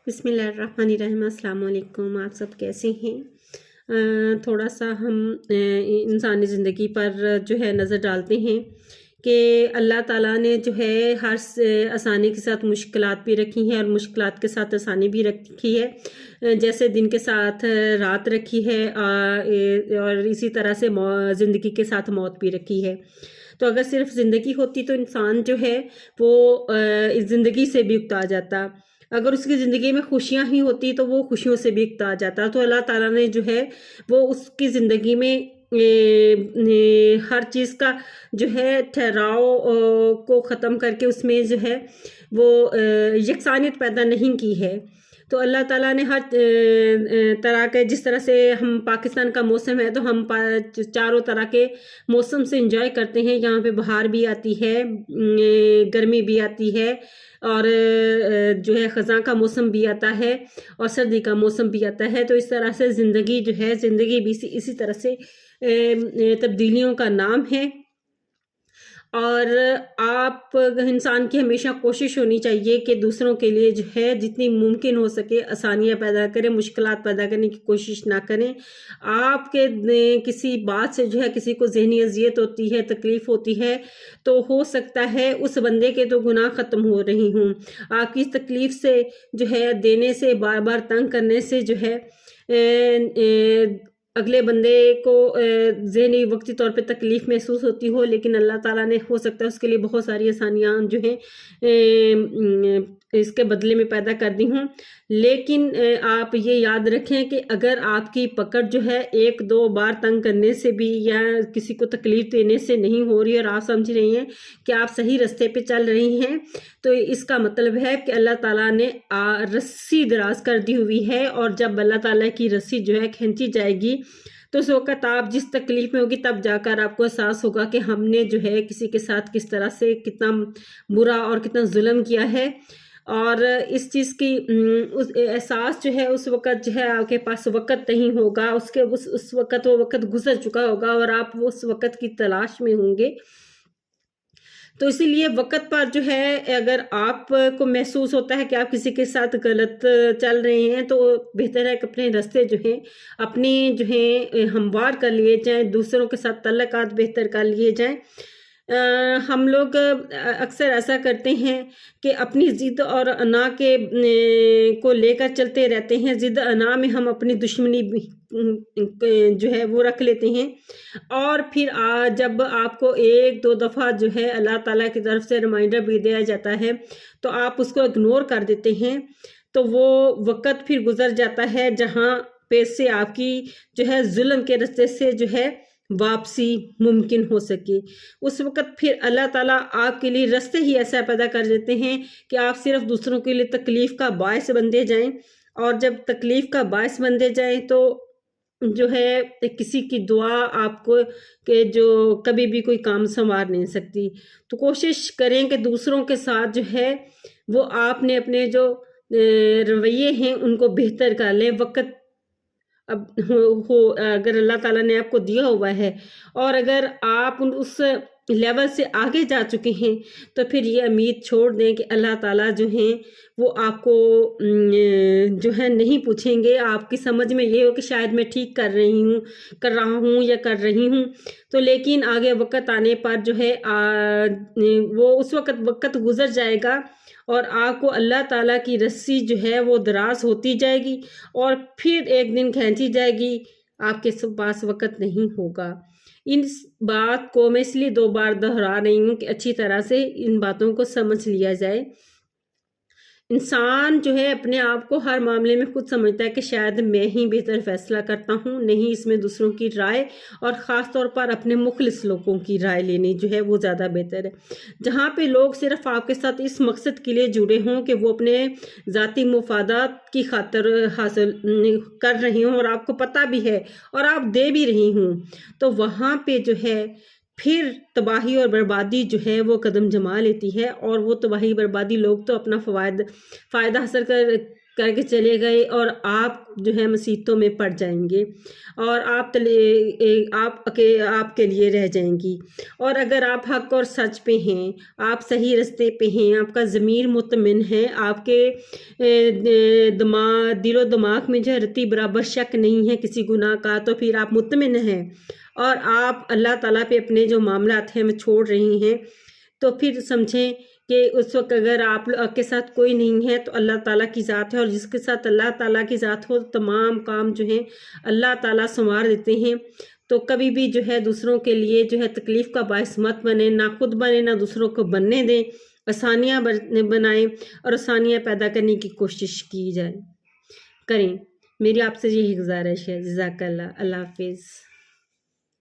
بسم اللہ الرحمن الرحیم۔ السلام علیکم، آپ سب کیسے ہیں؟ تھوڑا سا ہم انسانی زندگی پر جو ہے نظر ڈالتے ہیں کہ اللہ تعالیٰ نے جو ہے ہر آسانی کے ساتھ مشکلات بھی رکھی ہیں اور مشکلات کے ساتھ آسانی بھی رکھی ہے، جیسے دن کے ساتھ رات رکھی ہے اور اسی طرح سے زندگی کے ساتھ موت بھی رکھی ہے۔ تو اگر صرف زندگی ہوتی تو انسان جو ہے وہ اس زندگی سے بھی اکتا جاتا، اگر اس کی زندگی میں خوشیاں ہی ہوتی تو وہ خوشیوں سے بھی اکتا جاتا۔ تو اللہ تعالیٰ نے جو ہے وہ اس کی زندگی میں ہر چیز کا جو ہے ٹھہراؤ کو ختم کر کے اس میں جو ہے وہ یکسانیت پیدا نہیں کی ہے۔ تو اللہ تعالیٰ نے ہر طرح کے، جس طرح سے ہم پاکستان کا موسم ہے تو ہم چاروں طرح کے موسم سے انجوائے کرتے ہیں۔ یہاں پہ بہار بھی آتی ہے، گرمی بھی آتی ہے، اور جو ہے خزاں کا موسم بھی آتا ہے اور سردی کا موسم بھی آتا ہے۔ تو اس طرح سے زندگی جو ہے، زندگی بھی اسی طرح سے تبدیلیوں کا نام ہے۔ اور آپ انسان کی ہمیشہ کوشش ہونی چاہیے کہ دوسروں کے لیے جو ہے جتنی ممکن ہو سکے آسانیاں پیدا کریں، مشکلات پیدا کرنے کی کوشش نہ کریں۔ آپ کے کسی بات سے جو ہے کسی کو ذہنی اذیت ہوتی ہے، تکلیف ہوتی ہے، تو ہو سکتا ہے اس بندے کے تو گناہ ختم ہو رہی ہوں۔ آپ کی تکلیف سے جو ہے، دینے سے، بار بار تنگ کرنے سے جو ہے اگلے بندے کو ذہنی وقتی طور پہ تکلیف محسوس ہوتی ہو، لیکن اللہ تعالیٰ نے ہو سکتا ہے اس کے لیے بہت ساری آسانیاں جو ہیں اس کے بدلے میں پیدا کر دی ہوں۔ لیکن آپ یہ یاد رکھیں کہ اگر آپ کی پکڑ جو ہے ایک دو بار تنگ کرنے سے بھی یا کسی کو تکلیف دینے سے نہیں ہو رہی اور آپ سمجھ رہی ہیں کہ آپ صحیح رستے پہ چل رہی ہیں، تو اس کا مطلب ہے کہ اللہ تعالیٰ نے رسی دراز کر دی ہوئی ہے، اور جب اللہ تعالیٰ کی رسی جو ہے کھینچی جائے گی تو اس وقت آپ جس تکلیف میں ہوگی تب جا کر آپ کو احساس ہوگا کہ ہم نے جو ہے کسی کے ساتھ کس طرح سے کتنا برا اور کتنا ظلم کیا ہے۔ اور اس چیز کی احساس جو ہے اس وقت جو ہے آپ کے پاس وقت نہیں ہوگا، اس وقت وہ وقت گزر چکا ہوگا اور آپ اس وقت کی تلاش میں ہوں گے۔ تو اسی لیے وقت پر جو ہے اگر آپ کو محسوس ہوتا ہے کہ آپ کسی کے ساتھ غلط چل رہے ہیں تو بہتر ہے کہ اپنے راستے جو ہیں اپنے جو ہیں ہموار کر لیے جائیں، دوسروں کے ساتھ تعلقات بہتر کر لیے جائیں۔ ہم لوگ اکثر ایسا کرتے ہیں کہ اپنی ضد اور انا کے کو لے کر چلتے رہتے ہیں۔ ضد انا میں ہم اپنی دشمنی جو ہے وہ رکھ لیتے ہیں، اور پھر جب آپ کو ایک دو دفعہ جو ہے اللہ تعالیٰ کی طرف سے ریمائنڈر بھی دیا جاتا ہے تو آپ اس کو اگنور کر دیتے ہیں، تو وہ وقت پھر گزر جاتا ہے جہاں پہ سے آپ کی جو ہے ظلم کے رستے سے جو ہے واپسی ممکن ہو سکے۔ اس وقت پھر اللہ تعالیٰ آپ کے لیے راستے ہی ایسا پیدا کر دیتے ہیں کہ آپ صرف دوسروں کے لیے تکلیف کا باعث بندے جائیں، اور جب تکلیف کا باعث بندے جائیں تو جو ہے کسی کی دعا آپ کو کہ جو کبھی بھی کوئی کام سنوار نہیں سکتی۔ تو کوشش کریں کہ دوسروں کے ساتھ جو ہے وہ آپ نے اپنے جو رویے ہیں ان کو بہتر کر لیں۔ وقت اب اگر اللہ تعالیٰ نے آپ کو دیا ہوا ہے اور اگر آپ اس لیول سے آگے جا چکے ہیں تو پھر یہ امید چھوڑ دیں کہ اللہ تعالیٰ جو ہیں وہ آپ کو جو ہے نہیں پوچھیں گے۔ آپ کی سمجھ میں یہ ہو کہ شاید میں ٹھیک کر رہا ہوں یا کر رہی ہوں، تو لیکن آگے وقت آنے پر جو ہے وہ اس وقت گزر جائے گا اور آپ کو اللہ تعالیٰ کی رسی جو ہے وہ دراز ہوتی جائے گی اور پھر ایک دن کھینچی جائے گی، آپ کے پاس وقت نہیں ہوگا۔ اس بات کو میں اس لیے 2 بار دہرا رہی ہوں کہ اچھی طرح سے ان باتوں کو سمجھ لیا جائے۔ انسان جو ہے اپنے آپ کو ہر معاملے میں خود سمجھتا ہے کہ شاید میں ہی بہتر فیصلہ کرتا ہوں، نہیں اس میں دوسروں کی رائے اور خاص طور پر اپنے مخلص لوگوں کی رائے لینی جو ہے وہ زیادہ بہتر ہے۔ جہاں پہ لوگ صرف آپ کے ساتھ اس مقصد کے لیے جڑے ہوں کہ وہ اپنے ذاتی مفادات کی خاطر حاصل کر رہی ہوں اور آپ کو پتہ بھی ہے اور آپ دے بھی رہی ہوں، تو وہاں پہ جو ہے پھر تباہی اور بربادی جو ہے وہ قدم جما لیتی ہے، اور وہ تباہی بربادی لوگ تو اپنا فائدہ حاصل کر کے چلے گئے اور آپ جو ہے مصیبتوں میں پڑ جائیں گے اور آپ کے لیے رہ جائیں گی۔ اور اگر آپ حق اور سچ پہ ہیں، آپ صحیح رستے پہ ہیں، آپ کا ضمیر مطمئن ہے، آپ کے دل و دماغ میں جو ہے رتی برابر شک نہیں ہے کسی گناہ کا، تو پھر آپ مطمئن ہیں اور آپ اللہ تعالیٰ پہ اپنے جو معاملات ہیں وہ چھوڑ رہی ہیں، تو پھر سمجھیں کہ اس وقت اگر آپ کے ساتھ کوئی نہیں ہے تو اللہ تعالیٰ کی ذات ہے، اور جس کے ساتھ اللہ تعالیٰ کی ذات ہو تمام کام جو ہیں اللہ تعالیٰ سنوار دیتے ہیں۔ تو کبھی بھی جو ہے دوسروں کے لیے جو ہے تکلیف کا باعث مت بنے، نہ خود بنے نہ دوسروں کو بننے دیں، آسانیاں بنائیں اور آسانیاں پیدا کرنے کی کوشش کی جائے کریں۔ میری آپ سے یہی گزارش ہے۔ جزاک اللہ۔ اللہ حافظ۔